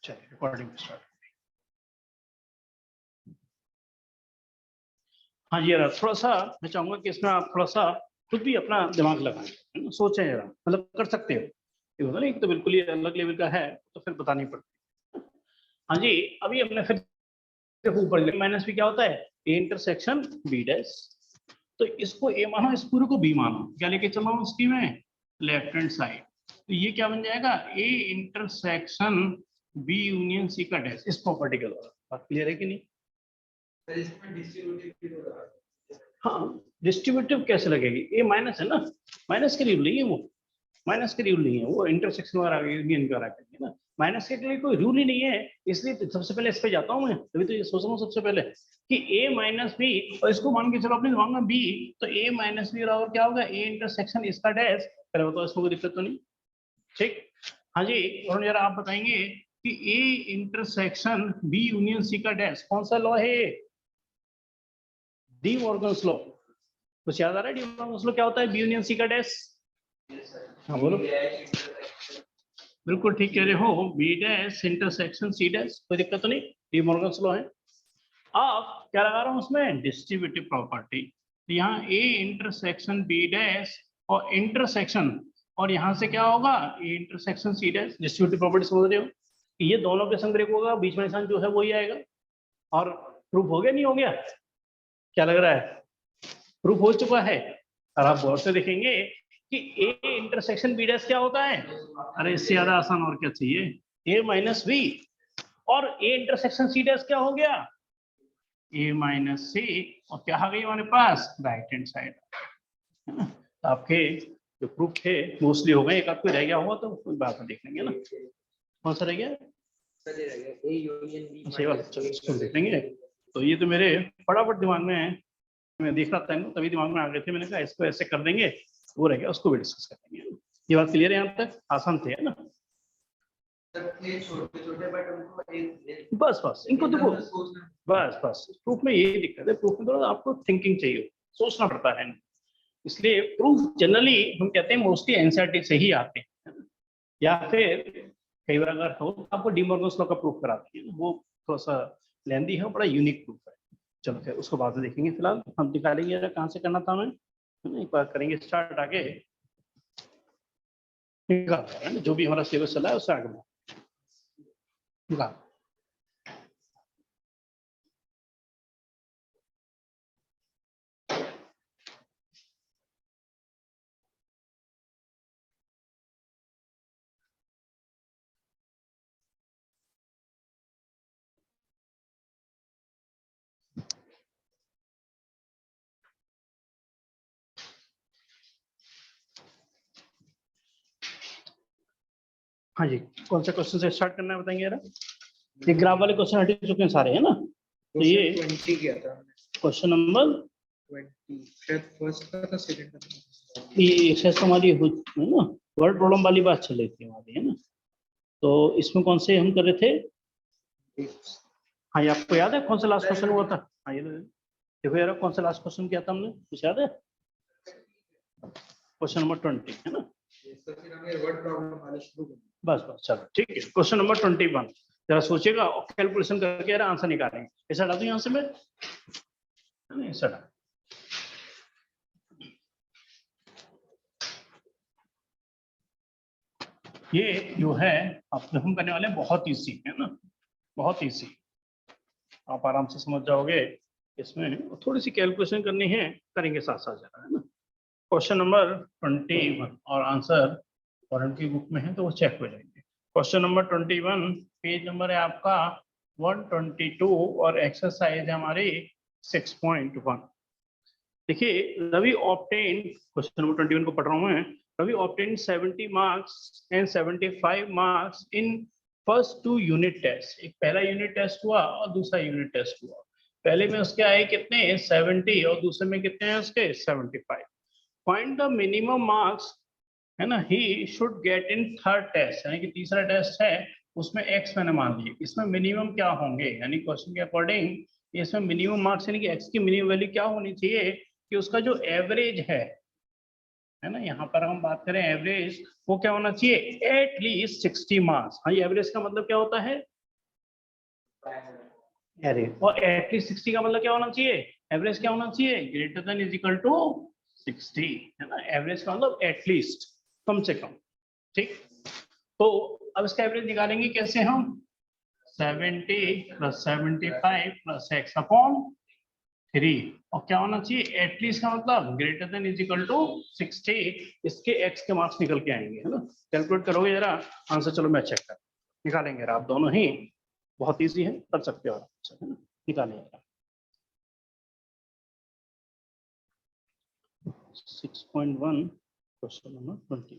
चलिए recording start. हाँ जी यार, थोड़ा सा मैं चाहूंगा कि इसमें आप थोड़ा सा खुद भी अपना दिमाग लगाएं, सोचें जरा, मतलब कर सकते हो। ये होता नहीं, तो बिल्कुल ही अलग लेवल का है तो फिर बतानी पड़ती। हाँ जी, अभी हमने फिर ऊपर माइनस भी क्या होता है, ए इंटरसेक्शन बी डैश। तो इसको ए मानो, इस पूरे को बी मानो, क्या लेके चल रहा हूँ उसकी में, लेफ्ट हैंड साइड। तो ये क्या बन जाएगा, A intersection B union C का डैश, इस प्रॉपर्टी के द्वारा। बात क्लियर है कि नहीं? हाँ, डिस्ट्रीब्यूटिव कैसे लगेगी, ए माइनस है ना, माइनस के रूल नहीं है वो, माइनस के रूल नहीं है वो, इंटरसेक्शन वगैरह यूनियन का है ना। माइनस के लिए कोई रूल ही नहीं है, इसलिए तो सबसे पहले इस पे जाता हूँ मैं, तभी तो ये सोच रहा हूँ सबसे पहले कि ए माइनस बी, और इसको मान के चलो अपने दिमाग में बी, तो ए माइनस बी और क्या होगा, ए इंटरसेक्शन इसका डैश। पहले बताओ, इसमें कोई दिक्कत तो नहीं? ठीक। हाँ जी, और जरा आप बताएंगे कि A intersection B union C का डैश कौन सा लॉ है? De Morgan's law. कुछ याद आ रहा है डी मॉर्गन्स लॉ क्या होता है, बी यूनियन सी का डैश? हाँ बोलो। बिल्कुल ठीक कह रहे हो, B dash intersection C dash, कोई दिक्कत तो नहीं, डी मॉर्गन्स लॉ है। अब क्या लगा रहा हूं उसमें, डिस्ट्रीब्यूटिव प्रॉपर्टी। तो यहाँ ए इंटरसेक्शन बी डैश और इंटरसेक्शन, और यहाँ से क्या होगा, A intersection C dash. Distributive property समझ रहे हो कि ये दोनों के संग ब्रेक होगा, बीच में निशान जो है वही आएगा। और प्रूफ हो गया नहीं हो गया, क्या लग रहा है, प्रूफ हो चुका है। और आप गौर से देखेंगे कि ए इंटरसेक्शन बी डैश क्या होता है, अरे इससे ज्यादा आसान और क्या चाहिए, ए माइनस बी। और ए इंटरसेक्शन सी डैश क्या हो गया, ए माइनस सी, और क्या आ गई हमारे पास, राइट हैंड साइड, है ना। तो आपके जो प्रूफ थे मोस्टली हो गए, एक आपको रह गया होगा तो कुछ बात में देख लेंगे ना। कौन सा रह गया, सही बात, चलो इसको देख लेंगे। तो ये तो मेरे फटाफट दिमाग में है, मैं देख रहा था तभी दिमाग में आ गए थे, मैंने कहा इसको ऐसे कर देंगे, वो रह गया, उसको भी डिस्कस कर देंगे। ये बात क्लियर है, यहाँ तक आसान थे, है ना। बस बस इनको देखो, बस बस प्रूफ में यही दिक्कत है, प्रूफ में थोड़ा आपको थिंकिंग चाहिए, सोचना पड़ता है। इसलिए प्रूफ जनरली हम कहते हैं मोस्टली एनसीईआरटी से ही आते हैं, या फिर कई बार अगर हो तो आपको डी मॉर्गन्स लॉ का प्रूफ कराती है, वो थोड़ा सा लेंदी है, बड़ा यूनिक प्रूफ है। चलो फिर उसको बाद में देखेंगे, फिलहाल हम निकालेंगे कहाँ से करना था, मैं एक बार करेंगे स्टार्ट, आगे निकाल जो भी हमारा सिलेबस चला है उससे आगे निकाल। हाँ जी, कौन सा क्वेश्चन से स्टार्ट करना है बताएंगे जरा। ये ग्राफ वाले क्वेश्चन हट चुके हैं सारे, है ना। तो ये 20 किया था क्वेश्चन नंबर 20, शायद फर्स्ट का था, सेकंड का था। ये एक्सरसाइज हमारी है ना, वर्ड प्रॉब्लम वाली बात चल रही थी हमारी, है ना। तो इसमें कौन से हम कर रहे थे, हाँ ये आपको याद है कौन सा लास्ट क्वेश्चन हुआ था? हाँ ये देखो यार, कौन सा लास्ट क्वेश्चन किया था हमने, कुछ याद है? क्वेश्चन नंबर 20, है ना। बस बस चलो ठीक है, क्वेश्चन नंबर 21 जरा सोचिएगा और कैलकुलेशन करके यार आंसर निकालेंगे। ऐसा डाल दूं यहाँ से मैं, ऐसा डाल। ये जो है आप हम करने वाले हैं बहुत ईजी, है ना, बहुत ईजी, आप आराम से समझ जाओगे। इसमें थोड़ी सी कैलकुलेशन करनी है, करेंगे साथ साथ जरा, है ना। क्वेश्चन नंबर 21 और आंसर फॉरेन की बुक में है तो वो चेक हो जाएंगे। क्वेश्चन नंबर 21, पेज नंबर है आपका 122 और एक्सरसाइज है हमारी 6.1। देखिए, रवि ऑब्टेन, क्वेश्चन नंबर 21 को पढ़ रहा हूँ मैं। Ravi obtain 70 marks and 75 marks in first 2 unit test. एक पहला यूनिट टेस्ट हुआ और दूसरा यूनिट टेस्ट हुआ। पहले में उसके आए कितने, 70, और दूसरे में कितने हैं उसके, 75। फाइंड द मिनिमम मार्क्स, है ना, he should get in third test, यानी कि तीसरा टेस्ट है उसमें एक्स मैंने मान लिए, इसमें मिनिमम क्या होंगे, यानी क्वेश्चन के अकॉर्डिंग इसमें मिनिमम मार्क्स यानी कि एक्स की मिनिमम वैल्यू क्या होनी चाहिए, कि उसका जो एवरेज है ना, यहाँ पर हम बात करें एवरेज, वो क्या होना चाहिए, एटलीस्ट 60 मार्क्स। हाँ, ये एवरेज का मतलब क्या होता है, अरे और एटलीस्ट 60 का मतलब क्या होना चाहिए, एवरेज क्या होना चाहिए, greater than is equal to 60, है ना। एवरेज का मतलब एटलीस्ट, कम से कम, ठीक। तो अब इसका एवरेज निकालेंगे कैसे हम, 70 प्लस 75 प्लस एक्स अपॉन 3, और क्या होना चाहिए, एटलीस्ट का मतलब greater than is equal to 60, इसके एक्स के मार्क्स निकल के आएंगे, है ना। कैलकुलेट करोगे जरा आंसर, चलो मैं चेक कर निकालेंगे, आप दोनों ही बहुत इजी है, कर सकते हो, है ना, निकालेंगे। 6.1 क्वेश्चन नंबर 20।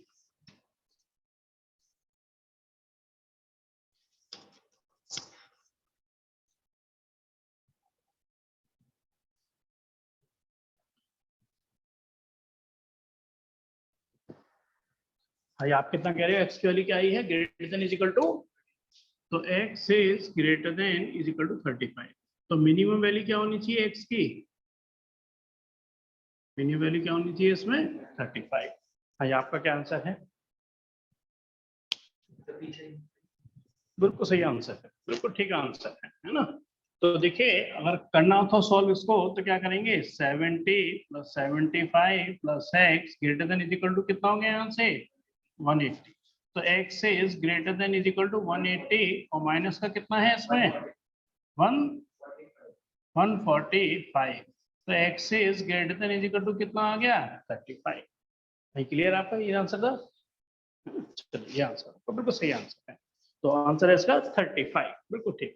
भाई आप कितना कह रहे हो, एक्स की वैल्यू क्या आई है, greater than is equal to, तो x is greater than is equal to 35, तो मिनिमम वैल्यू क्या होनी चाहिए x की, मिनिमम वैल्यू क्या होनी चाहिए इसमें 35। भाई आपका क्या आंसर है, बिल्कुल सही आंसर है, बिल्कुल ठीक आंसर है ना। तो देखिए अगर करना हो तो सॉल्व इसको, तो क्या करेंगे, 70 plus 75 plus X greater than is equal to कितना हो गया यहाँ से 180, तो x is greater than is equal to 180, और माइनस का कितना है इसमें 145, तो x is greater than is equal to कितना आ गया 35। भाई क्लियर आपका ये आंसर था, चलिए ये आंसर तो बिल्कुल सही आंसर है, तो आंसर है इसका 35, बिल्कुल ठीक है।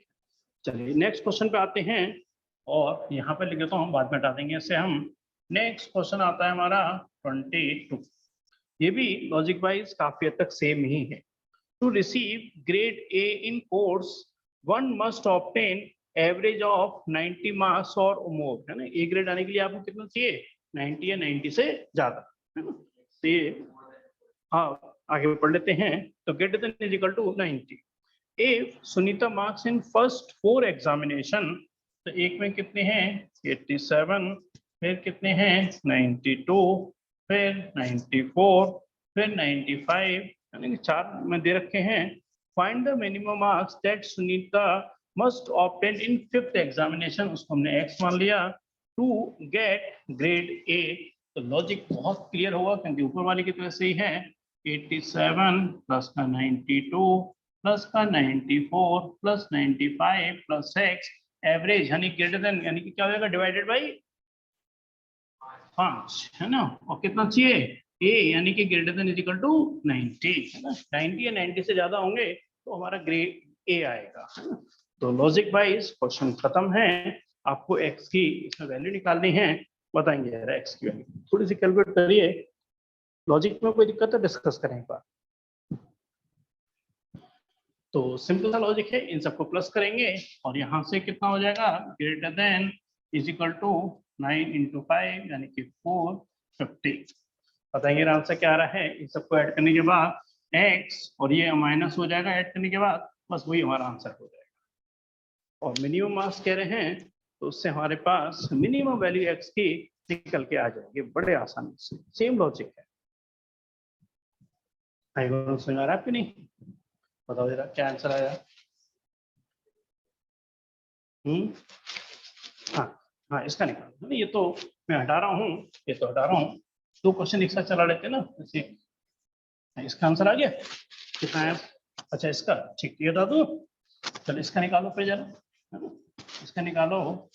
चलिए नेक्स्ट क्वेश्चन पे आते हैं, और यहाँ पे लिख देता हूँ, बाद में हटा देंगे इससे हम। नेक्स्ट क्वेश्चन आता है हमारा 22, ये भी लॉजिक वाइज काफी हद तक सेम ही है। To receive grade A in course one must obtain average of 90 marks और मोर, है ना। ए ग्रेड आने के लिए आपको कितना चाहिए, 90 या 90 से ज्यादा, है ना। तो ये हाँ आगे पढ़ लेते हैं, तो greater than is equal to 90 if Sunita marks in first 4 examination, तो एक में कितने हैं 87, फिर कितने हैं 92, फिर 94, फिर 95, यानी कि 4 में दे रखे हैं। Find the minimum marks that Sunita must obtain in 5th examination, उसको हमने x मान लिया, टू गेट ग्रेड ए। तो लॉजिक बहुत क्लियर होगा क्योंकि ऊपर वाले की तरह से ही है, 87 प्लस का 92 प्लस का 94 प्लस 95 प्लस एक्स एवरेज, यानी ग्रेटर देन, यानी कि क्या हो जाएगा डिवाइडेड बाई 5, है ना। और कितना चाहिए ए, यानी कि greater than is equal to 90, है ना। 90 या 90 से ज्यादा होंगे तो हमारा ग्रेड ए आएगा, है ना। तो लॉजिक वाइज क्वेश्चन खत्म है, आपको एक्स की इसमें वैल्यू निकालनी है, बताएंगे यार एक्स की वैल्यू, थोड़ी सी कैलकुलेट करिए, लॉजिक में कोई दिक्कत है डिस्कस करें एक बार। तो सिंपल सा लॉजिक है, इन सबको प्लस करेंगे और यहाँ से कितना हो जाएगा, greater than is equal to 9 into 5 यानी कि 450। बताएंगे आंसर क्या आ रहा है, इन सबको ऐड करने के बाद x और ये माइनस हो जाएगा ऐड करने के बाद, बस वही हमारा आंसर हो जाएगा। और मिनिमम मार्क्स कह रहे हैं तो उससे हमारे पास मिनिमम वैल्यू x की निकल के आ जाएगी बड़े आसानी से, सेम लॉजिक है। समझ आ रहा है आपकी नहीं, बताओ जरा क्या आंसर आया। हाँ हाँ इसका निकाल, ये तो मैं हटा रहा हूँ, ये तो हटा रहा हूँ, 2 क्वेश्चन एक साथ चला लेते हैं ना जैसे। इसका आंसर आ गया कितना है, अच्छा इसका ठीक, ये बता दो, चलो इसका निकालो पे जरा, है ना। इसका निकालो,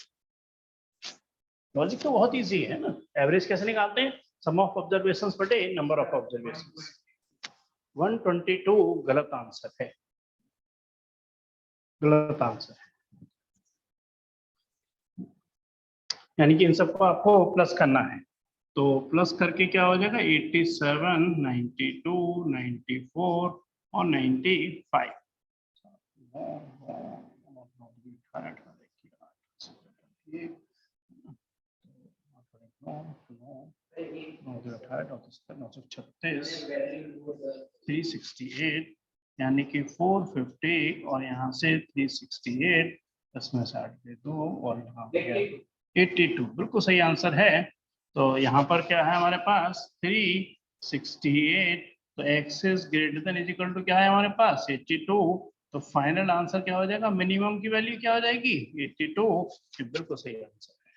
लॉजिक तो बहुत इजी है ना। एवरेज कैसे निकालते हैं, सम ऑफ ऑब्जर्वेशंस बटे नंबर ऑफ ऑब्जर्वेशंस। 122 गलत आंसर है, गलत आंसर है, यानी कि इन सबको आपको प्लस करना है, तो प्लस करके क्या हो जाएगा 87, 92, 94 और 95। छत्तीस 368 यानी कि 450 और यहाँ से 368, इसमें से 8 दे दो और यहाँ 82, बिल्कुल सही आंसर है। तो यहाँ पर क्या है हमारे पास 368, तो x is greater than is equal to क्या है हमारे पास 82, तो फाइनल आंसर क्या हो जाएगा, मिनिमम की वैल्यू क्या हो जाएगी 82, ये बिल्कुल सही आंसर है।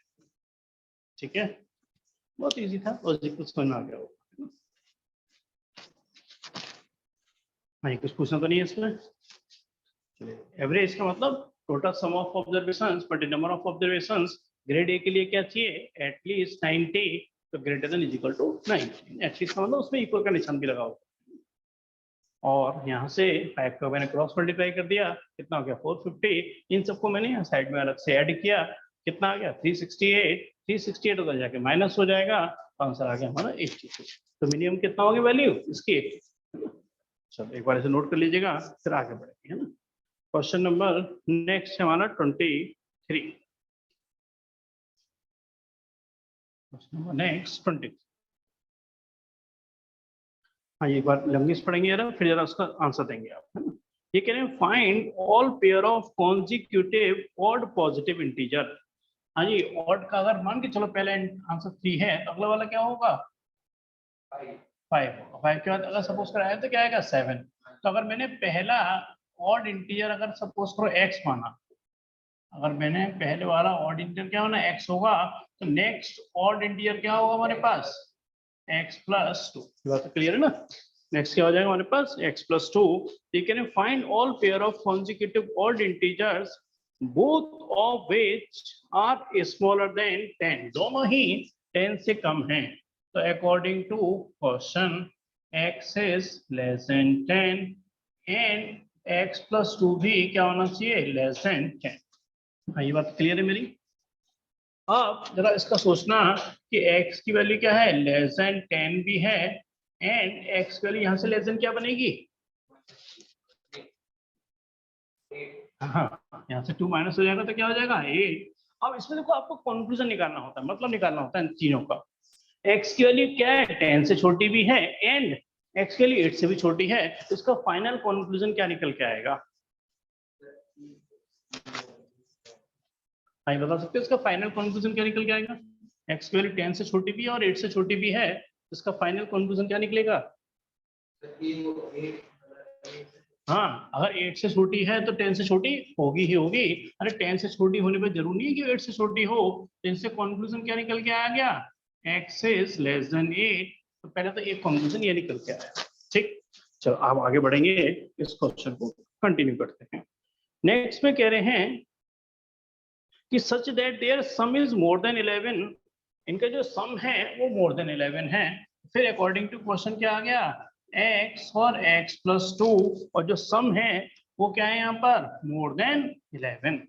ठीक है, बहुत इजी था, लॉजिक कुछ समझ में आ गया होगा। नहीं कुछ पूछना तो नहीं है इसमें। एवरेज का मतलब total sum of observations but number of observations. Grade A के लिए क्या चाहिए, एटलीस्ट 90, तो greater than is equal to 90। At least का मतलब उसमें इक्वल का निशान भी लगाओ। और यहाँ से 5 का मैंने क्रॉस मल्टीप्लाई कर दिया, कितना हो गया 450। इन सबको मैंने यहाँ साइड में अलग से ऐड किया, कितना आ गया 368। 368 उधर जाके माइनस हो जाएगा, आंसर आ गया हमारा 82। तो मिनिमम कितना होगी वैल्यू इसकी 82। चलो एक बार इसे नोट कर लीजिएगा, फिर आगे बढ़ेंगे, है ना। क्वेश्चन नंबर नेक्स्ट है हमारा 23। नेक्स्ट 20। हाँ एक बार लंग्वेज पढ़ेंगे जरा, फिर जरा उसका आंसर देंगे आप, है ना। ये कह रहे हैं find all pair of consecutive odd positive integer. हाँ जी, ऑड का अगर मान के चलो पहले आंसर 3 है तो अगला वाला क्या होगा 5 होगा। 5 के बाद अगर सपोज कराया तो क्या आएगा 7। तो अगर मैंने पहला ऑड इंटीजर अगर सपोज करो x माना, अगर मैंने पहले वाला ऑड इंटीजर क्या होना x होगा, तो नेक्स्ट ऑड इंटीजर क्या होगा हमारे पास x प्लस 2। बात तो क्लियर है ना। नेक्स्ट क्या हो जाएगा हमारे पास x प्लस 2। ठीक है, find all pair of consecutive odd integers both of which are smaller than 10। दोनों ही 10 से कम हैं। तो according to question x is less than 10 and x plus 2 भी क्या होना चाहिए लेस देन 10। हाँ ये बात क्लियर है मेरी। अब जरा इसका सोचना कि x की वैल्यू क्या है लेस देन 10 भी है, एंड x की वैल्यू यहाँ से लेस देन क्या बनेगी, हाँ यहाँ से 2 माइनस हो जाएगा तो क्या हो जाएगा 8। अब इसमें देखो आपको कंक्लूजन निकालना होता है, मतलब निकालना होता है इन तीनों का। x की वैल्यू क्या है 10 से छोटी भी है, एंड x के लिए 8 से भी छोटी है, तो इसका फाइनल कंक्लूजन क्या निकल के आएगा, हाँ बता सकते हो इसका फाइनल कंक्लूजन क्या निकल के आएगा। x की वैल्यू 10 से छोटी भी है और 8 से छोटी भी है, तो इसका फाइनल कंक्लूजन क्या निकलेगा। हाँ अगर 8 से छोटी है तो 10 से छोटी होगी ही होगी। अरे 10 से छोटी होने पर जरूरी नहीं है कि 8 से छोटी हो, तो इससे कंक्लूजन क्या निकल के आ गया x इज लेस देन 8। तो पहले तो एक कंक्लूजन ये निकल के आया। ठीक, चलो आप आगे बढ़ेंगे, इस क्वेश्चन को कंटिन्यू करते हैं। नेक्स्ट में कह रहे हैं कि such that there sum is more than 11। इनका जो सम है वो मोर देन 11 है। फिर अकॉर्डिंग टू क्वेश्चन क्या आ गया x और x प्लस 2, और जो सम है वो क्या है यहाँ पर मोर देन 11।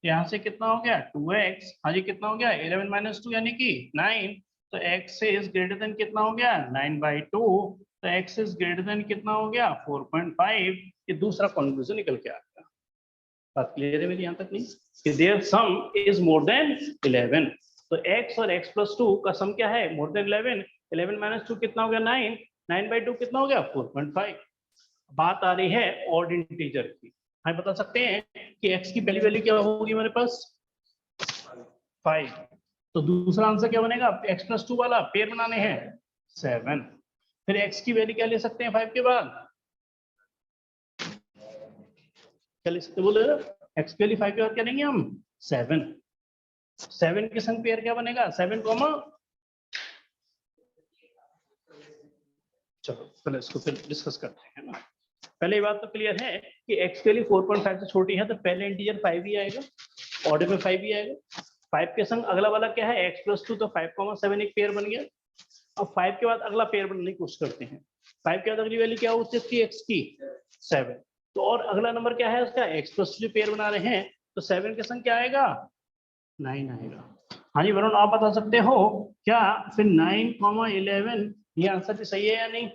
यहाँ से कितना हो गया 2x, हाँ जी कितना हो गया 11 माइनस 2 यानी कि 9। तो x इज ग्रेटर देन कितना हो गया 9/2। तो x इज ग्रेटर देन कितना हो गया 4.5। ये दूसरा कंक्लूजन निकल के आ गया। बात क्लियर है मेरी यहाँ तक नहीं, कि there sum is more than 11। तो x और x प्लस 2 का सम क्या है मोर देन 11। 11 माइनस 2 कितना हो गया 9। 9/2 कितना हो गया 4.5। बात आ रही है ऑड इंटीजर की। हम बता सकते हैं कि x की पहली वैल्यू क्या होगी हमारे पास 5। तो दूसरा आंसर क्या बनेगा x प्लस 2 वाला पेयर बनाने हैं 7। फिर x की वैल्यू क्या ले सकते हैं 5 के बाद, क्या ले सकते बोले x की वैल्यू 5 के बाद क्या लेंगे हम 7। 7 के संग पेयर क्या बनेगा 7, चलो पहले इसको फिर डिस्कस करते हैं ना। पहले ये बात तो क्लियर है कि x के लिए 4.5 से छोटी है तो पहले इंटीजर 5 ही आएगा, ऑर्डर में 5 ही आएगा। 5 के संग अगला वाला क्या है x प्लस 2, तो 5,7 एक पेयर बन गया। अब 5 के बाद अगला पेयर बनने की कोशिश करते हैं। 5 के बाद अगली वैल्यू क्या होती है x की 7। तो और अगला नंबर क्या है उसका x प्लस 2 पेयर बना रहे हैं, तो 7 के संग क्या आएगा 9 आएगा। हाँ जी वरुण आप बता सकते हो क्या फिर 9,11 ये आंसर भी सही है या नहीं।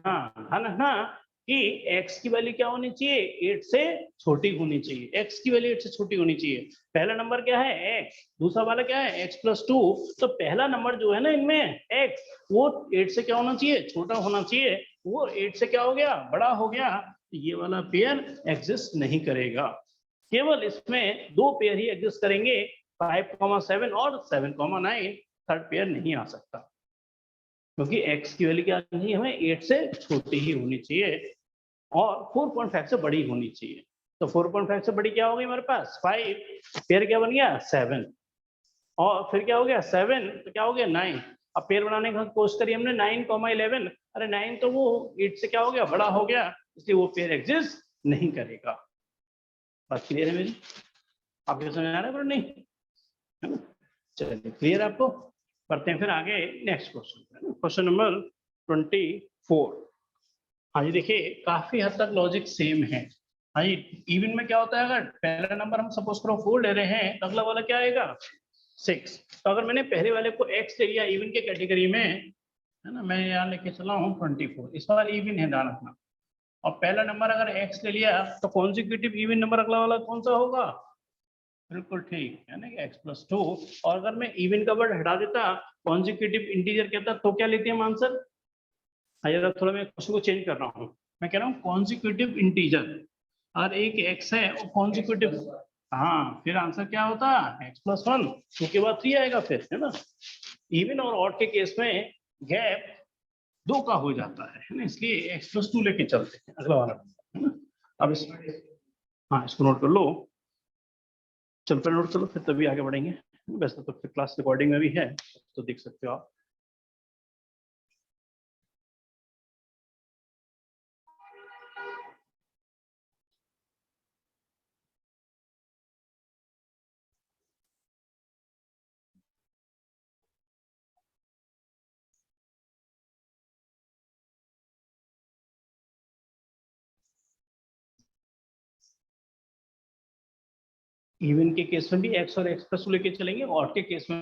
हाँ है ना, हाँ कि x की वैल्यू क्या होनी चाहिए 8 से छोटी होनी चाहिए। x की वैल्यू 8 से छोटी होनी चाहिए। पहला नंबर क्या है x, दूसरा वाला क्या है x प्लस 2। तो पहला नंबर जो है ना इनमें x वो 8 से क्या होना चाहिए छोटा होना चाहिए, वो 8 से क्या हो गया बड़ा हो गया। ये वाला पेयर एग्जिस्ट नहीं करेगा। केवल इसमें दो पेयर ही एग्जिस्ट करेंगे 5,7 और 7,9। थर्ड पेयर नहीं आ सकता। क्योंकि x की वैल्यू क्या चाहिए हमें 8 से छोटी ही होनी चाहिए और 4.5 से बड़ी होनी चाहिए। तो 4.5 से बड़ी क्या हो गई हमारे पास 5, पेयर क्या बन गया 7 और फिर क्या हो गया 7 तो क्या हो गया 9। अब पेयर बनाने का कोशिश करी हमने 9,11, अरे 9 तो वो 8 से क्या हो गया बड़ा हो गया, इसलिए वो पेयर एग्जिस्ट नहीं करेगा। बात क्लियर है मेरी? आपको समझ आ रहा है पर नहीं है ना? चलिए क्लियर आपको? करते हैं फिर आगे नेक्स्ट क्वेश्चन, क्वेश्चन नंबर 24। हाँ जी देखिए काफी हद तक लॉजिक सेम है। हाँ जी इवन में क्या होता है, अगर पहला नंबर हम सपोज करो 4 ले रहे हैं तो अगला वाला क्या आएगा 6। तो अगर मैंने पहले वाले को x ले लिया इवन के कैटेगरी में है ना, मैं यहाँ लेके चला हूँ 24, इस बार इवन है ध्यान रखना। और पहला नंबर अगर x ले लिया तो कॉन्जिक्यूटिव इवन नंबर अगला वाला कौन सा होगा, बिल्कुल ठीक है ना x + 2। और अगर मैं इवन का वर्ड हटा देता कॉन्जिक्यूटिव इंटीजर कहता तो क्या लेते हैं आंसर। हाँ थोड़ा मैं क्वेश्चन को चेंज कर रहा हूँ, मैं कह रहा हूँ कॉन्जिक्यूटिव इंटीजर और एक x है और कॉन्जिक्यूटिव, हाँ फिर आंसर क्या होता x + 1, 2 के बाद 3 आएगा फिर है ना। इवन और ऑड के केस में गैप 2 का हो जाता है ना, इसलिए x + 2 लेके चलते हैं अगला वाला है ना। अब इस हाँ इसको नोट कर लो, चल पर नोट कर लो फिर तभी आगे बढ़ेंगे। वैसे तो फिर क्लास रिकॉर्डिंग में भी है तो देख सकते हो आप। इवन के केस में भी x और x + 2 लेके चलेंगे, ऑड के केस में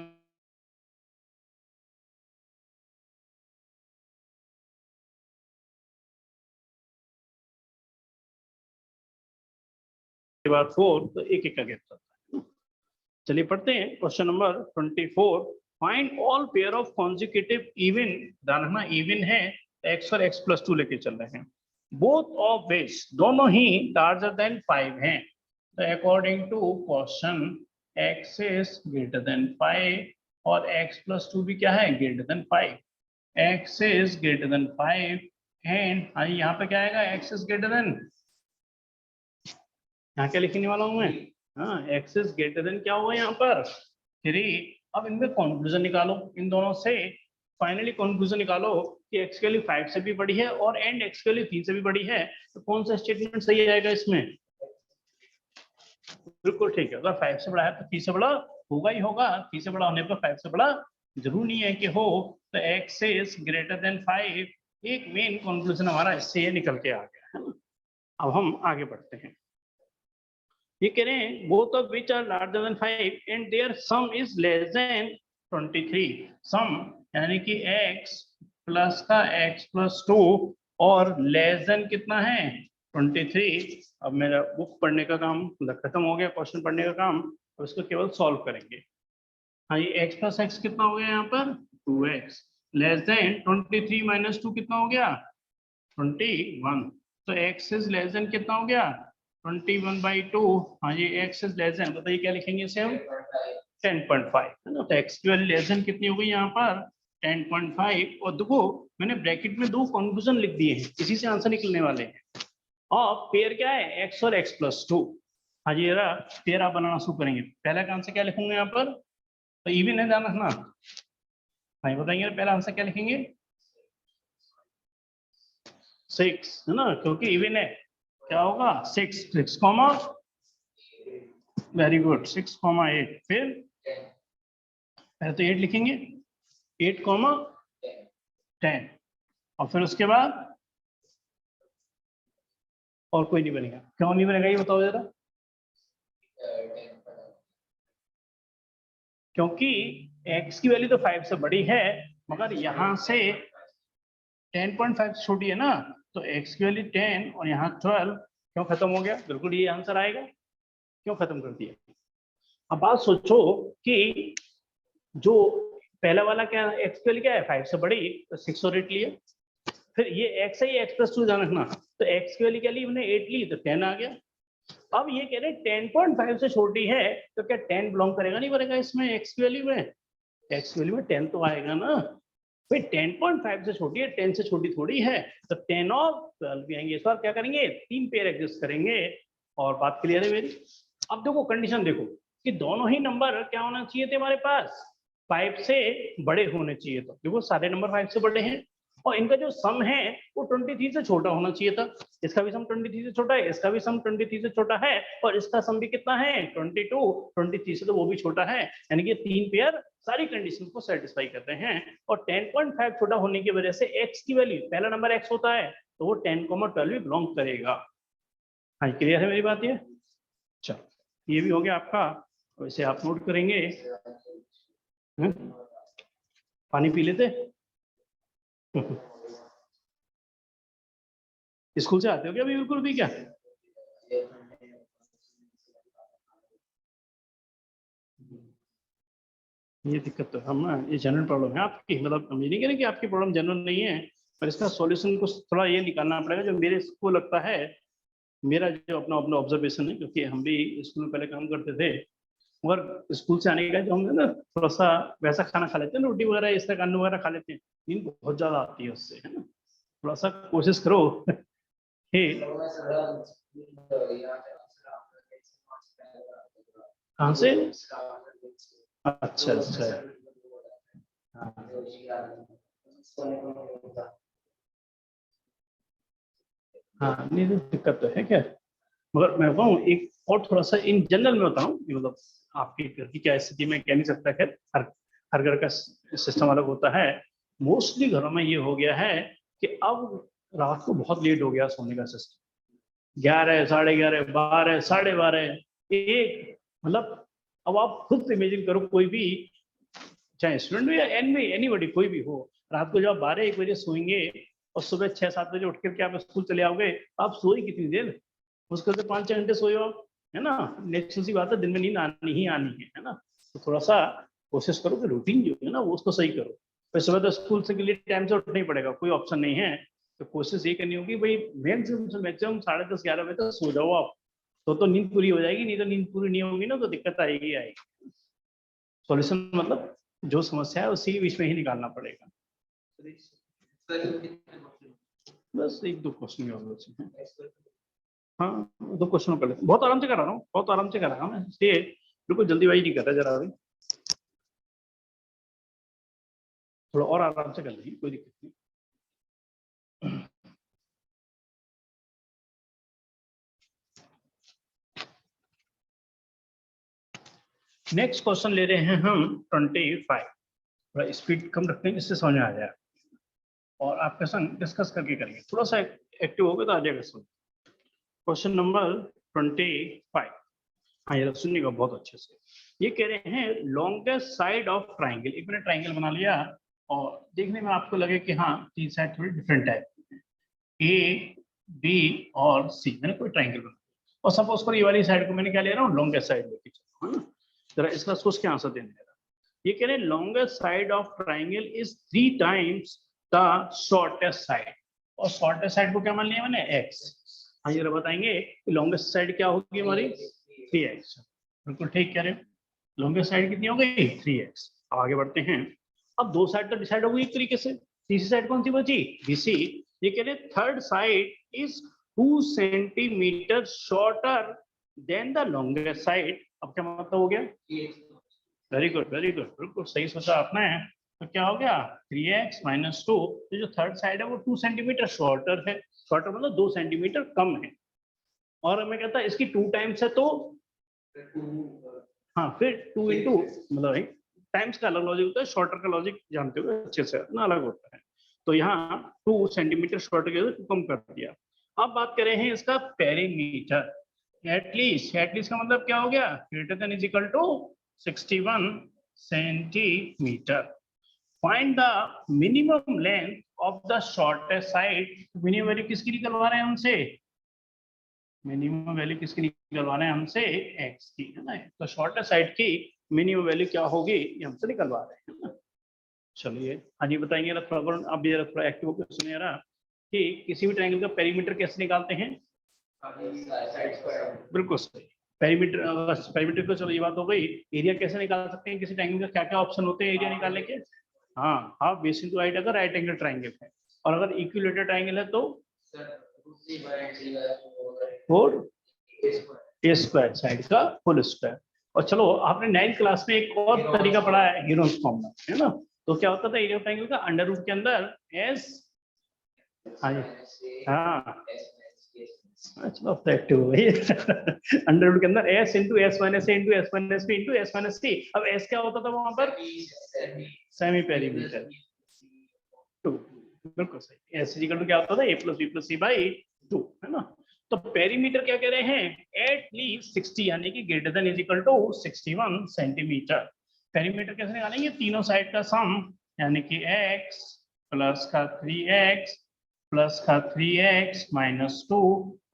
के बाद 4 तो एक एक का गैप चलता है। चलिए पढ़ते हैं question number 24। Find all pair of consecutive even, ध्यान रखना इवन है x और x + 2 लेके चल रहे हैं, बोथ ऑफ विच दोनों ही लार्जर देन 5 हैं। तो according to question x is greater than 5 और x + 2 भी क्या है greater than 5, x is greater than 5 and यहाँ पे क्या आएगा x इज ग्रेटर देन, यहाँ क्या लिखने वाला हूं मैं, हाँ x इज ग्रेटर देन क्या होगा यहाँ पर 3। अब इनमें कंक्लूजन निकालो इन दोनों से, फाइनली कंक्लूजन निकालो कि x की वैल्यू 5 से भी बड़ी है और एंड x की वैल्यू 3 से भी बड़ी है, तो कौन सा स्टेटमेंट सही आएगा इसमें, बिल्कुल ठीक है, अगर 5 से बड़ा है तो 3 से बड़ा होगा ही होगा, 3 से बड़ा होने पर 5 से बड़ा जरूर नहीं है कि हो, तो x इज ग्रेटर देन 5, एक मेन कंक्लूजन हमारा इससे ये निकल के आ गया है ना। अब हम आगे बढ़ते हैं, ये कह रहे हैं both of which are larger than 5 and there sum is less than 23। Sum यानी कि x प्लस का x + 2 और लेस देन कितना है 23। अब मेरा बुक पढ़ने का काम खत्म हो गया, क्वेश्चन पढ़ने का काम, अब इसको केवल सॉल्व करेंगे। हाँ ये x + x कितना हो गया यहाँ पर 2x, लेस देन 23 - 2 कितना हो गया 21, तो x इज लेस देन कितना हो गया 21/2। हाँ जी x इज लेस देन, बताइए क्या लिखेंगे इसे हम 10.5 है ना, तो x की वैल्यू लेस देन कितनी हो गई यहाँ पर 10.5। और देखो मैंने ब्रैकेट में 2 कॉन्क्लूजन लिख दिए हैं, इसी से आंसर निकलने वाले हैं। और पेयर क्या है x और x + 2। हाँ जी जरा पेयर आप बनाना शुरू करेंगे, पहला का आंसर क्या लिखूंगे यहाँ पर, तो इवन है ध्यान रखना। हाँ बताइए पहला आंसर क्या लिखेंगे 6 है ना, क्योंकि इवन है, क्या होगा 6 कॉमा, वेरी गुड 6, 8, फिर पहले तो 8 लिखेंगे 8, 10 और फिर उसके बाद और कोई नहीं बनेगा, क्यों नहीं बनेगा ये बताओ जरा, क्योंकि x की वैल्यू तो 5 से बड़ी है मगर यहाँ से 10.5 छोटी है ना, तो x की वैल्यू 10 और यहाँ 12, क्यों खत्म हो गया, बिल्कुल ये आंसर आएगा, क्यों खत्म कर दिया। अब बात सोचो कि जो पहला वाला क्या x की वैल्यू क्या है 5 से बड़ी, तो 6 और 8 लिए, फिर ये x है ये x + 2 ध्यान रखना, तो x की वैल्यू क्या ली हमने 8 ली तो 10 आ गया। अब ये कह रहे हैं 10.5 से छोटी है तो क्या 10 बिलोंग करेगा नहीं करेगा इसमें x की वैल्यू में, x की वैल्यू में 10 तो आएगा ना, भाई 10.5 से छोटी है, 10 से छोटी थोड़ी है, तो 10 और 12 भी आएंगे। इस बार क्या करेंगे, 3 पेयर एग्जिस्ट करेंगे और बात क्लियर है मेरी। अब देखो कंडीशन देखो कि दोनों ही नंबर क्या होना चाहिए थे हमारे पास, 5 से बड़े होने चाहिए। तो देखो सारे नंबर 5 से बड़े हैं और इनका जो सम है वो 23 से छोटा होना चाहिए था। इसका भी सम 23 से छोटा है, इसका भी सम 23 से छोटा है और इसका सम भी कितना है 22, 23 से तो वो भी छोटा है। यानी कि 3 पेयर सारी कंडीशन को सेटिस्फाई करते हैं। और 10.5 छोटा होने की वजह से x की वैल्यू, पहला नंबर x होता है तो वो 10,12 बिलोंग करेगा। हाँ क्लियर है मेरी बात ये। चलो ये भी हो गया आपका, वैसे आप नोट करेंगे। पानी पी लेते स्कूल से आते हो क्या अभी बिल्कुल भी क्या? ये दिक्कत तो हम ना, ये जनरल प्रॉब्लम है आपकी, मतलब हम ये नहीं कह रहे कि आपकी प्रॉब्लम जनरल नहीं है, पर इसका सॉल्यूशन कुछ थोड़ा ये निकालना पड़ेगा जो मेरे को लगता है, मेरा जो अपना अपना ऑब्जर्वेशन है, क्योंकि हम भी स्कूल में पहले काम करते थे, मगर स्कूल से आने का जो हम ना थोड़ा सा वैसा खाना खा लेते हैं, रोटी वगैरह इस तरह अन्न वगैरह खा लेते हैं, नींद बहुत ज्यादा आती है उससे, है ना। थोड़ा सा कोशिश करो कि कहाँ से, अच्छा अच्छा, हाँ नहीं तो दिक्कत तो है क्या, मगर मैं बताऊँ एक और थोड़ा सा इन जनरल में बताऊँ, मतलब आपके घर की क्या स्थिति में कह नहीं सकता, खैर हर हर घर का सिस्टम अलग होता है। मोस्टली घरों में ये हो गया है कि अब रात को बहुत लेट हो गया सोने का सिस्टम, 11, 11:30, 12, 12:30, 1, मतलब अब आप खुद इमेजिन करो, कोई भी चाहे स्टूडेंट हो या एनीबॉडी कोई भी हो, रात को जब आप 12-1 बजे सोएंगे और सुबह 6-7 बजे उठ करके आप स्कूल चले आओगे, आप सोए कितनी देर, मुश्किल से 5-6 घंटे सोए हो, है ना। नेचुरल सी बात है, दिन में नींद आनी ही आनी है ना। तो थोड़ा सा कोशिश करो कि रूटीन जो है ना वो उसको सही करो। फिर सुबह तो स्कूल से के लिए टाइम से उठना ही पड़ेगा, कोई ऑप्शन नहीं है। तो कोशिश ये करनी होगी भाई मैक्सिमम से मैक्सिमम 10:30-11 बजे तक सो जाओ आप, तो नींद पूरी हो जाएगी, नहीं तो नींद पूरी नहीं होगी ना तो दिक्कत आएगी आएगी। सॉल्यूशन मतलब जो समस्या है उसी के बीच में ही निकालना पड़ेगा। बस 1-2 क्वेश्चन और बचे हैं। हाँ 2 क्वेश्चन कर लेते, बहुत आराम से कर रहा हूँ, बहुत आराम से कर रहा हूँ मैं, इसलिए बिल्कुल जल्दीबाजी नहीं कर रहा, जरा भी थोड़ा और आराम से कर लीजिए, कोई दिक्कत नहीं। नेक्स्ट क्वेश्चन ले रहे हैं हम 25, थोड़ा स्पीड कम रखते हैं जिससे समझ में आ जाए और आपके संग डिस्कस करके करेंगे, थोड़ा सा एक्टिव हो गए तो आ जाएगा समझ। क्वेश्चन नंबर 25, हाँ ये सुनिएगा बहुत अच्छे से। ये कह रहे हैं लॉन्गेस्ट साइड ऑफ ट्राइंगल, एक मैंने ट्राइंगल बना लिया और देखने में आपको लगे कि हाँ 3 साइड थोड़ी डिफरेंट टाइप, ए बी और सी, मैंने कोई ट्राइंगल बना और सपोज करो ये वाली साइड को मैंने क्या ले रहा हूँ लॉन्गेस्ट साइड लेके चलो, है ना। जरा इसका सोच के आंसर देने लगा। ये कह रहे हैं longest side of triangle is 3 times the shortest side, और शॉर्टेस्ट साइड को क्या मान लिया मैंने एक्स। हाँ ये बताएंगे लॉन्गेस्ट साइड क्या होगी हमारी 3x, बिल्कुल ठीक कह रहे हो, लॉन्गेस्ट साइड कितनी हो गई 3x। अब आगे बढ़ते हैं, अब 2 साइड तो डिसाइड हो गई एक तरीके से, तीसरी साइड कौन सी बची बीसी। ये कह रहे third side is 2 centimetre shorter than the longest side. अब क्या मतलब हो गया, वेरी गुड बिल्कुल सही सोचा आपने। तो क्या हो गया 3x - 2, तो जो थर्ड साइड है वो 2 सेंटीमीटर शॉर्टर है, शॉर्टर मतलब 2 सेंटीमीटर कम है। और मैं कहता इसकी 2 टाइम्स है तो हाँ फिर 2 इंटू मतलब टाइम्स का अलग लॉजिक होता है, शॉर्टर का लॉजिक जानते हो अच्छे से ना, अलग होता है। तो यहाँ 2 सेंटीमीटर शॉर्टर के कम कर दिया। अब बात करें हैं इसका पेरीमीटर, एटलीस्ट का मतलब क्या हो गया greater than is equal to 61 centimetre. Find the minimum length of the shortest side, minimum value किसकी निकलवा रहे हैं हमसे, मिनिमम वैल्यू किसकी निकलवा रहे हैं हमसे x की, है ना। तो शॉर्टेस्ट साइड की मिनिमम वैल्यू क्या होगी ये हमसे निकलवा रहे हैं ना। चलिए हाँ जी बताएंगे थोड़ा, अब ये थोड़ा एक्टिव होकर सुनिए रहा कि किसी भी ट्रायंगल का पेरीमीटर कैसे निकालते हैं, बिल्कुल सही, पेरीमीटर को, चलो ये बात हो गई। एरिया कैसे निकाल सकते हैं किसी ट्रायंगल का, क्या क्या ऑप्शन होते हैं एरिया निकालने के, हाँ हाफ बेस इंटू हाइट अगर राइट एंगल ट्राइंगल है, और अगर इक्विलेटरल ट्राइंगल है तो 4 ए स्क्वायर साइड का फुल स्क्वायर। और चलो आपने 9th क्लास में एक और तरीका पढ़ा है हीरोज फॉर्मूला, है ना? तो क्या होता था एरिया ऑफ ट्राइंगल का अंडर रूट के अंदर एस, हाँ चलो एक्टिव हो गई अंडर रूट के अंदर S into S minus A into S minus B into S minus C. अब एस क्या होता था वहां पर? सेमी पेरीमीटर 2, बिल्कुल सही। एस इक्वल टू क्या होता था? A plus B plus C by 2, है ना? तो पेरीमीटर क्या कह रहे हैं? एट लीस्ट 60 यानी कि greater than is equal to 61 centimetre. Perimeter कैसे निकालेंगे? तीनों साइड का सम यानी कि x प्लस का 3x प्लस का 3x माइनस 2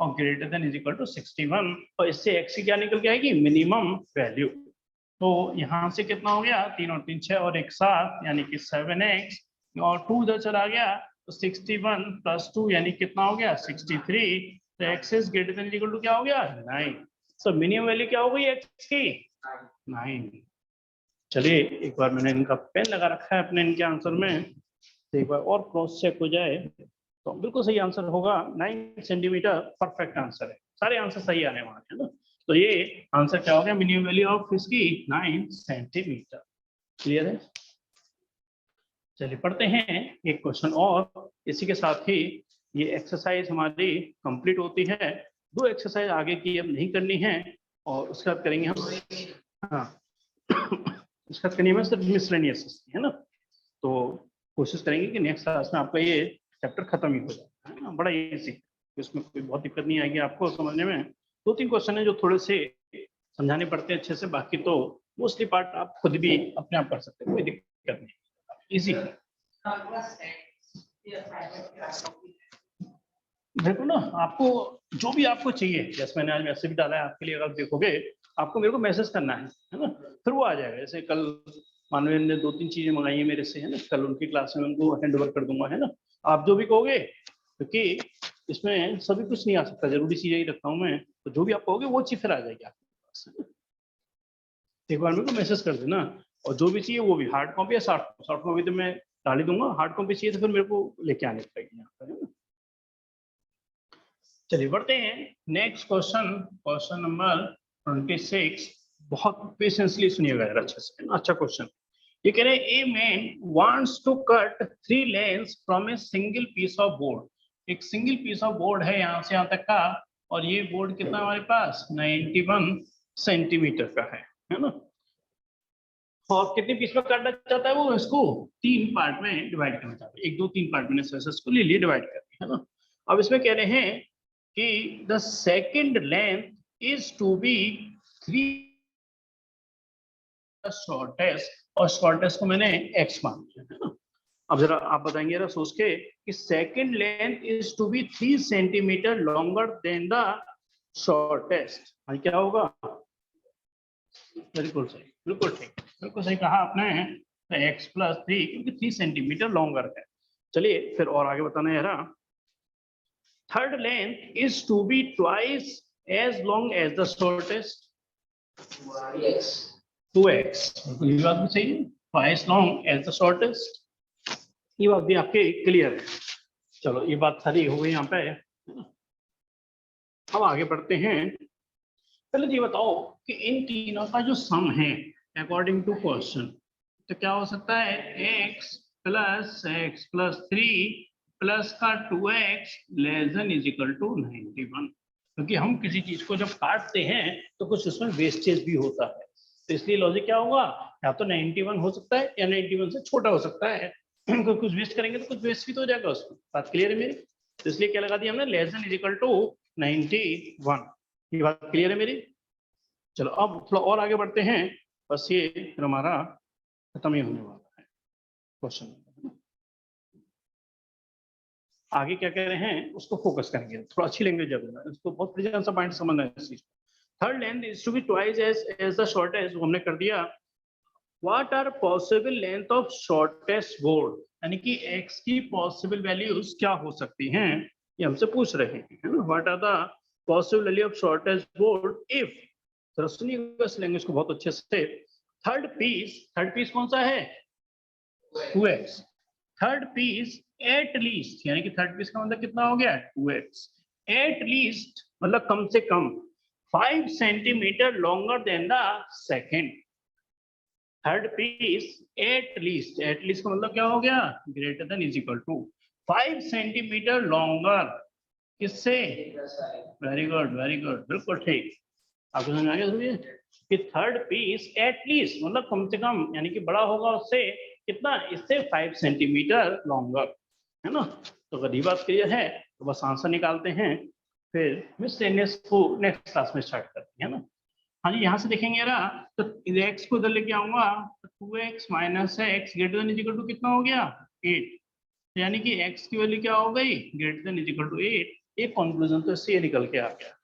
और greater than is equal to 61, और इससे x की क्या निकल के आएगी? Minimum value. तो यहाँ से कितना हो गया? 3 और 3 6 और 1 7 यानी कि 7x, और 2 इधर चला गया तो 61 प्लस 2 यानी कितना हो गया? 63। तो x is greater than equal to क्या हो गया? 9। सो मिनिमम वैल्यू क्या हो गई x की? 9। चलिए एक बार मैंने इनका पेन लगा रखा है अपने इनके आंसर में, तो एक बार और क्रॉस चेक हो जाए तो बिल्कुल सही आंसर होगा 9 सेंटीमीटर। परफेक्ट आंसर है, सारे आंसर सही आने वाले हैं ना। तो ये आंसर क्या हो गया? मिनिमम वैल्यू ऑफ इसकी 9 सेंटीमीटर। क्लियर है? चलिए पढ़ते हैं एक क्वेश्चन और, इसी के साथ ही ये एक्सरसाइज हमारी कंप्लीट होती है। 2 एक्सरसाइज आगे की अब नहीं करनी है, और उसके बाद करेंगे हम, हाँ उसके बाद करेंगे सिर्फ मिसलेनियस, है ना? तो कोशिश करेंगे कि नेक्स्ट क्लास में आपका ये चैप्टर खत्म ही हो जाए, है ना? बड़ा इजी, इसमें कोई बहुत दिक्कत नहीं आएगी आपको समझने में। 2-3 क्वेश्चन है जो थोड़े से समझाने पड़ते हैं अच्छे से, बाकी तो मोस्टली पार्ट आप खुद भी अपने आप कर सकते हैं, कोई दिक्कत नहीं, इजी। देखो ना, आपको जो भी आपको चाहिए, जैसे मैंने आज मैसेज भी डाला है आपके लिए, अगर देखोगे आपको मेरे को मैसेज करना है ना? फिर वो आ जाएगा। जैसे कल मानवीय ने 2-3 चीजें मंगाई है मेरे से, है ना? कल उनकी क्लास में उनको हैंड ओवर कर दूंगा, है ना? आप जो भी कहोगे, क्योंकि इसमें सभी कुछ नहीं आ सकता, जरूरी चीजें ही रखता हूँ मैं, तो जो भी आप कहोगे वो चीज फिर आ जाएगी आपके पास। एक बार मेरे को मैसेज कर देना, और जो भी चाहिए वो भी, हार्ड कॉपी या सॉफ्ट कॉपी तो मैं डाल ही दूंगा, हार्ड कॉपी चाहिए तो फिर मेरे को लेके आनी पड़ेगी यहाँ पर, है ना? चलिए बढ़ते हैं नेक्स्ट क्वेश्चन, क्वेश्चन नंबर 26। बहुत पेशेंसली सुनिएगा यार अच्छे से, अच्छा क्वेश्चन। ये कह रहे हैं a man wants to cut 3 lengths from a single piece of board. एक सिंगल पीस ऑफ बोर्ड है यहाँ से यहाँ तक का, और ये बोर्ड कितना हमारे पास? 91 सेंटीमीटर का है ना? और कितने पीस में काटना चाहता है वो? इसको 3 पार्ट में डिवाइड करना चाहता है। 1 2 3 पार्ट में सक्सेसफुली डिवाइड करके, है ना? अब इसमें कह रहे हैं कि the second length is to be 3 shortest, और शॉर्टेस्ट को मैंने x मान लिया, है ना? अब जरा आप बताएंगे जरा सोच के कि second length is to be 3 centimetre longer than the shortest, क्या होगा? बिल्कुल सही, बिल्कुल ठीक, बिल्कुल सही कहा आपने। तो x प्लस 3, क्योंकि 3 सेंटीमीटर लॉन्गर है। चलिए फिर और आगे बताना है। Third length is to be twice as long as the shortest, 2x, ये बात भी सही है, twice long as the shortest, ये बात भी आपके क्लियर है। चलो ये बात सारी हो गई यहाँ पे। अब आगे बढ़ते हैं। पहले ये बताओ कि इन तीनों का जो सम है अकॉर्डिंग टू क्वेश्चन, तो क्या हो सकता है? x प्लस 3 प्लस का 2x less than is equal to 91। क्योंकि हम किसी चीज को जब काटते हैं तो कुछ उसमें वेस्टेज भी होता है, तो इसलिए लॉजिक क्या होगा? या तो 91 हो सकता है या 91 से छोटा हो सकता है। कुछ वेस्ट करेंगे तो कुछ वेस्ट भी तो हो जाएगा उसमें। बात क्लियर है मेरी? तो इसलिए क्या लगा दिया हमने? Less than is equal to 91। ये बात क्लियर है मेरी? चलो अब थोड़ा और आगे बढ़ते हैं, बस ये फिर हमारा खत्म ही होने वाला है क्वेश्चन। आगे क्या कह रहे हैं उसको फोकस करेंगे, थोड़ा अच्छी लैंग्वेज है, इसको बहुत प्रिजन सा पॉइंट समझना है इस चीज। Third length is to be twice as the shortest, वो हमने कर दिया। What are possible length of shortest board, यानी कि x की पॉसिबल वैल्यूज क्या हो सकती हैं, ये हमसे पूछ रहे हैं, है ना? What are the possible value of shortest board if, जरा सुनिएगा इस लैंग्वेज को बहुत अच्छे से। थर्ड पीस कौन सा है? 2x। Third piece at least, यानी कि थर्ड पीस का मतलब कितना हो गया 2x। एट लीस्ट मतलब कम से कम 5 centimetre longer than the second. Third piece at least का मतलब क्या हो गया greater than is equal to 5 centimetre longer किससे। वेरी गुड बिल्कुल ठीक। आपको समझ आ गया समझिए कि थर्ड पीस एट लीस्ट मतलब कम से कम यानी कि बड़ा होगा उससे कितना, इससे 5 सेंटीमीटर लॉन्गर, है ना। तो अगर ये बात क्लियर है तो बस आंसर निकालते हैं, फिर मिसलेनियस को नेक्स्ट क्लास में स्टार्ट करते हैं ना। हाँ जी, यहाँ से देखेंगे ना तो x को इधर लेके आऊंगा तो 2x minus x greater than is equal to कितना हो गया 8। यानी कि x की वैल्यू क्या हो गई greater than is equal to 8। एक कंक्लूजन तो इससे निकल के आ गया।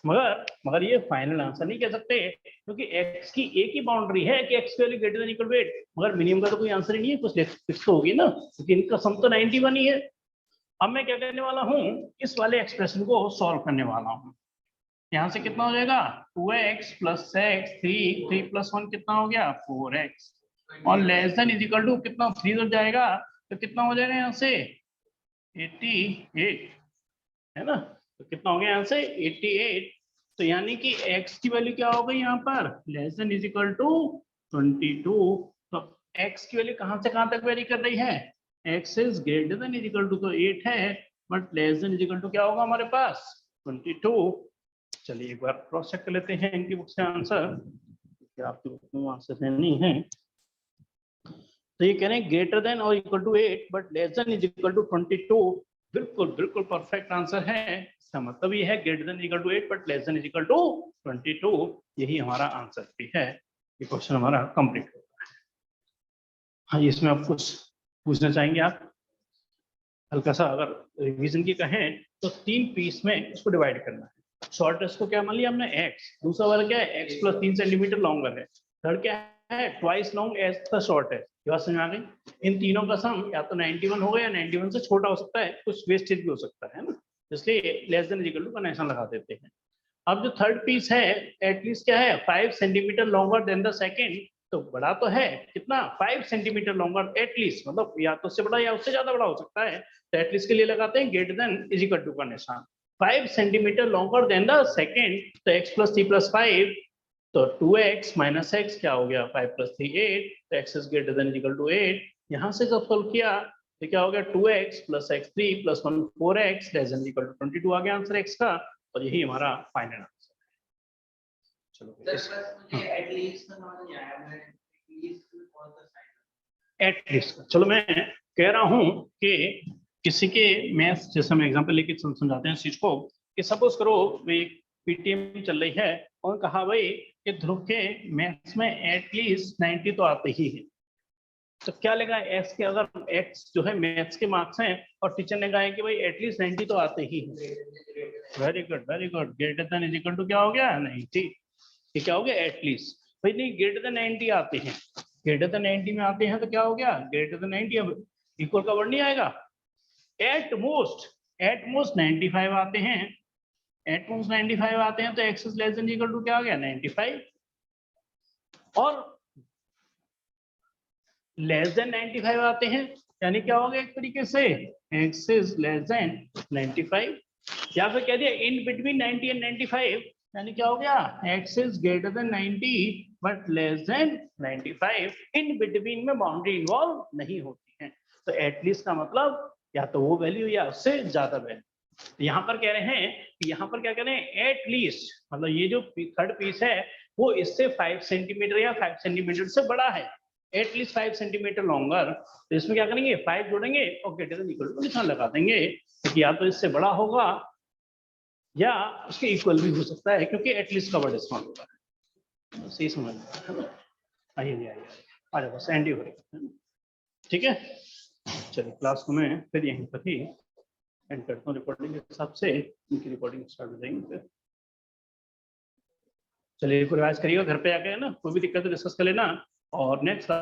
मगर ये फाइनल आंसर नहीं कह सकते क्योंकि x की एक ही बाउंड्री है कि x की value greater than equal to 8, मगर मिनिमम का तो कोई आंसर ही नहीं है, कुछ फिक्स तो होगी ना, क्योंकि इनका सम तो 91 ही है। अब मैं क्या करने वाला हूँ, इस वाले एक्सप्रेशन को सॉल्व करने वाला हूँ। यहाँ से कितना हो जाएगा 2x प्लस एक्स 3 प्लस 1 कितना हो गया 4x और less than is equal to कितना 3 हो जाएगा तो कितना हो जाएगा यहाँ से 88, है ना। तो कितना हो गया यहाँ से 88। तो यानी कि x की वैल्यू क्या हो गई यहाँ पर less than is equal to 22। तो x की वैल्यू कहाँ से कहाँ तक वेरी कर रही है, x is greater than is equal to तो 8 है, but less than is equal to क्या होगा हमारे पास 22। चलिए एक बार क्रॉस चेक कर लेते हैं इनकी बुक से आंसर, आपकी बुक में आंसर नहीं है। तो ये कह रहे हैं ग्रेटर देन और equal to 8 but less than is equal to 22। बिल्कुल परफेक्ट आंसर है। इसका मतलब ये है greater than equal to 8 but less than is equal to 22। यही हमारा आंसर भी है। ये क्वेश्चन हमारा कंप्लीट होता है। हाँ, इसमें आप कुछ पूछना चाहेंगे आप हल्का सा, अगर रिवीजन की कहें तो 3 पीस में इसको डिवाइड करना है। शॉर्टेस्ट को क्या मान लिया हमने x, दूसरा वाला क्या है x प्लस 3 सेंटीमीटर लॉन्गर है, थर्ड क्या है twice long as the short है। ये बात समझ आ गई। इन तीनों का सम या तो 91 होगा या 91 से छोटा हो सकता है, कुछ वेस्टेज भी हो सकता है ना, इसलिए लेस देन इक्वल टू का निशान लगा देते हैं। अब जो थर्ड पीस है एटलीस्ट क्या है 5 centimetre longer than the second, तो बड़ा तो है कितना 5 सेंटीमीटर लॉन्गर एटलीस्ट, मतलब या तो उससे बड़ा या उससे ज्यादा बड़ा हो सकता है। तो एटलीस्ट के लिए लगाते हैं greater than is equal to का निशान। 5 centimetre longer than the second, तो x प्लस 3 प्लस 5, तो 2x माइनस एक्स क्या हो गया 5 प्लस 3 8, तो x is greater than equal to 8। यहाँ से जब सॉल्व किया तो क्या हो गया 2x plus x 3 plus 1 4x less than equal to 22 आ गया आंसर x का, और यही हमारा फाइनल आंसर है। चलो एटलीस्ट चलो मैं कह रहा हूँ कि किसी के मैथ्स जैसे हम एग्जांपल लेके समझाते हैं इस चीज को, कि सपोज करो एक पीटीएम चल रही है और कहा भाई कि ध्रुव के मैथ्स में एटलीस्ट 90 तो आते ही है, तो क्या लेगा एक्स के, अगर एक्स जो है मैथ्स के मार्क्स हैं और टीचर ने कहा कि भाई एटलीस्ट 90 तो आते ही है। Very good greater than is equal to क्या हो गया 90, ये क्या हो गया एटलीस्ट। भाई नहीं ग्रेटर देन 90 आते हैं, ग्रेटर देन 90 में आते हैं तो क्या हो गया ग्रेटर देन 90, अब इक्वल का वर्ड नहीं आएगा। एट मोस्ट 95 आते हैं, एट मोस्ट 95 आते हैं, तो x is less than equal to क्या हो गया 95, और लेस देन 95 आते हैं यानी क्या हो गया एक तरीके से एक्स इज लेस देन 95, या फिर कह दिया इन बिटवीन 90 एंड 95 यानी क्या हो गया x is greater then 90 but less then 95। In between में बाउंड्री इन्वॉल्व नहीं होती है, तो एटलीस्ट का मतलब या तो वो वैल्यू या उससे ज्यादा वैल्यू। यहाँ पर कह रहे हैं कि यहाँ पर क्या कह रहे हैं एटलीस्ट, मतलब ये जो थर्ड पीस है वो इससे 5 सेंटीमीटर या 5 सेंटीमीटर से बड़ा है, एटलीस्ट 5 सेंटीमीटर लॉन्गर। तो इसमें क्या करेंगे 5 जोड़ेंगे और ग्रेटर देन इक्वल टू निशान लगा देंगे, क्योंकि या तो इससे बड़ा होगा या उसके इक्वल भी हो सकता है, क्योंकि एटलीस्ट का वर्ड इस्तेमाल होगा। सही समझ में आइए आ जाओ, बस एंड ही हो रही है, ठीक है। चलिए क्लास को मैं फिर यहीं पर ही एंड करता हूँ, रिकॉर्डिंग के हिसाब से इनकी रिकॉर्डिंग स्टार्ट हो जाएंगे फिर। चलिए रिवाइज करिएगा घर पे आके, है ना, कोई भी दिक्कत है डिस्कस कर लेना, और नेक्स्ट